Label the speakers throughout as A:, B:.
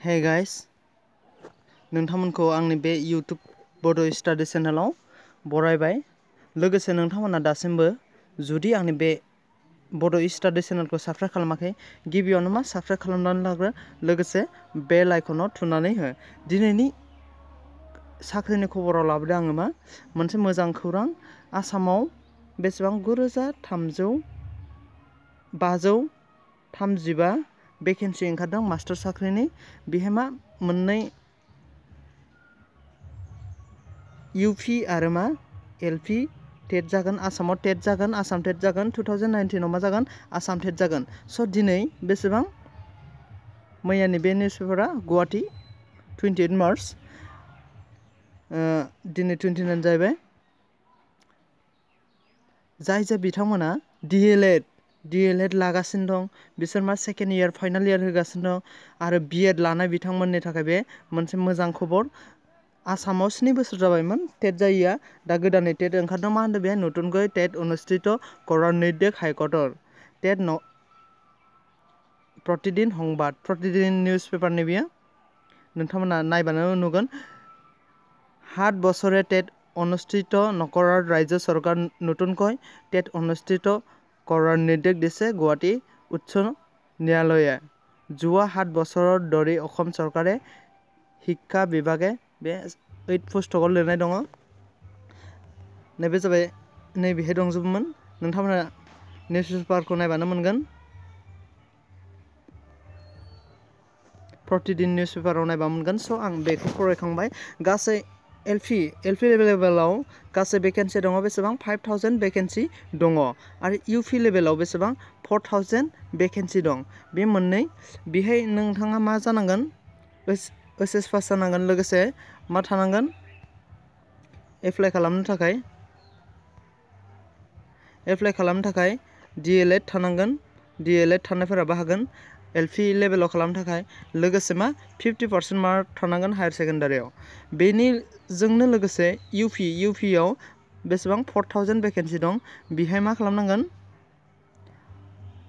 A: Hey guys, नोंथांमोनखौ आंनि बे YouTube बड' स्टाडि चेनेलाव बरायबाय। लोगोसे नोंथांमोना दासिमबो जुदि आंनि बे बड' स्टाडि चेनेलखौ साबस्क्राइब खालामाखै, गिबियावनो साबस्क्राइब खालामनानै लाग्रो, लोगोसे बेल आइकनाव थुनानै हो। दिनैनि साख्रिनि खबराव लाबोदों आङो मोनसे मोजां खौरां। आसामाव बेसेबां 9,535 भेकेन्सि ओंखारदों मास्टार साख्रिनि। बेहाय मोननै UP आरो LP टेट जागोन। आसामाव टेट जागोन, आसाम टेट जागोन। 2019 मा जागोन? आसाम टेट जागोन। स' दिनै बेसेबां मैयानि बे निउसपेपारा गुवाहाटी 28 मार्च, दिनै 29 जाहैबाय। जाय बिथांमोना DLED लागासिनो दं, बिसोर सेकेन्ड इयार फाइनाल इयार होगासिनो दं, आरो B.Ed लानाय बिथांमोननि थाखाय बे मोनसे मोजां खबर। आसामाव 7 बोसोर जाबायमोन टेट जायैया, दा गोदानै टेट ओंखारदों। मा होनदों बे? नतुनকৈ टेट अनुष्ठित কৰাर निर्देश हाइकर्टर। टेट प्रतिदिन সংবাদ, प्रतिदिन निउस पेपारनि बियो, नोंथांमोना नायबानो नुगोन। 7 বছৰে টেট অনুষ্ঠিত নকৰাৰ ৰাজ্য চৰকাৰ নতুনকৈ টেট অনুষ্ঠিত কৰাৰ নিৰ্দেশ দিছে গুৱাহাটী উচ্চ ন্যায়ালয়ে। যোৱা 7 বছৰৰ ধৰি অসম চৰকাৰে শিক্ষা বিভাগে बे 8 पुस्तकाव लिरनाय दङ। नैबे जाबाय, नैबेहाय दंजोबोमोन। नोंथांमोना निउस पेपारखौ नायबानो मोनगोन। प्रतिदिन निउस पेपाराव नायबा मोनगोन। स' आं बेखौ फरायखांबाय। गासै LP लेभेलाव गासै भेकेन्सि दङ बेसेबां? 5000 भेकेन्सि दङ। आरो UP लेभेलाव बेसेबां? 4000 भेकेन्सि दं। बे मोननै, बेहाय नोंथाङा मा जानांगोन? HS पास जानांगोन। लोगोसे मा थानांगोन? एप्लाइ खालामनो थाखाय DLED थानांगोन। DLED थानायफोराबो हागोन LP लेभेलाव खालामनो थाखाय। लोगोसे 50% मार्क थानांगोन हायार सेकेन्डारियाव। बेनिजोंनो लोगोसे UPआव बेसेबां? 4000 भेकेन्सि दं। बेहाय मा खालामनांगोन?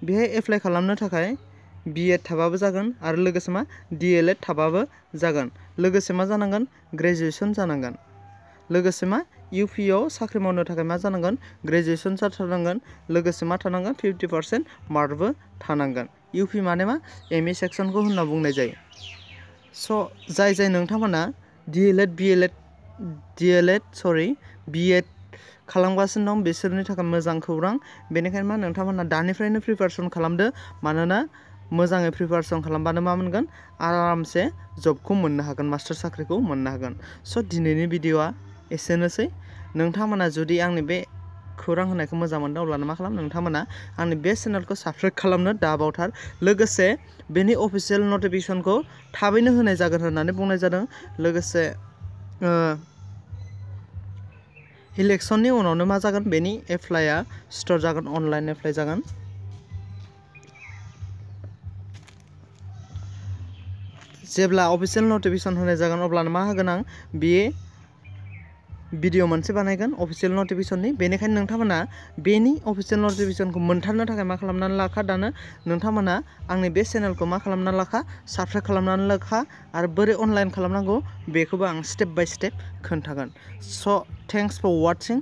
A: बेहाय एप्लाइ खालामनो थाखाय B.Ed थाबाबो जागोन, आरो लोगोसे DLED थाबाबो जागोन। लोगोसे मा जानांगोन? ग्रेजुएसन जानांगोन। लोगोसे UPआव साख्रि मावनो थाखाय मा जानांगोन? ग्रेजुएसन जाथारनांगोन। लोगोसे मा थानांगोन? 50% मार्कबो थानांगोन। UP माने ME सेक्सनखौ होनना बुंनाय जायो। स' जाय नोंथांमोना B.Ed खालामगासिनो दं, बिसोरनि थाखाय मोजां खौरां। बेनिखायनो नोंथांमोना दानिफ्रायनो प्रिपारेसन खालामदो। मानोना मोजाङै प्रिपारेसन खालामबानो मा मोनगोन? आरामसे जबखौ मोननो हागोन, मास्टार साख्रिखौ मोननो हागोन। स' दिनैनि भिडिअ'आ एसेनोसै। नोंथांमोना जुदि आंनि बे खौरां होनायखौ मोजां मोनदों, अब्ला मा खालाम? नोंथांमोना आंनि बे चेनेलखौ साबस्क्राइब खालामनो दाबावथार। लोगोसे बेनि अफिसियेल नटिफिकेसनखौ थाबैनो होनाय जागोन होननानै बुंनाय जादों। लोगोसे इलेक्सननि उनावनो मा जागोन? बेनि एप्लाइआ स्टार्ट जागोन, अनलाइन एप्लाइ जागोन। जेब्ला अफिसियेल नटिफिकेसन होनाय जागोन, अब्लानो मा होगोन? आं बे भिडिअ मोनसे बानायगोन अफिसियेल नटिफिकेसननि। बेनिखायनो नोंथांमोना बेनि अफिसियेल नटिफिकेसनखौ मोनथारनो थाखाय मा खालामनानै लाखा? दानो नोंथांमोना आंनि बे चेनेलखौ मा खालामनानै लाखा? साबस्क्राइब खालामनानै लाखा। आरो बोरै अनलाइन खालामनांगौ बेखौबो आं स्टेप बाय स्टेप खोन्थागोन। स' थेंक्स फर वाचिं।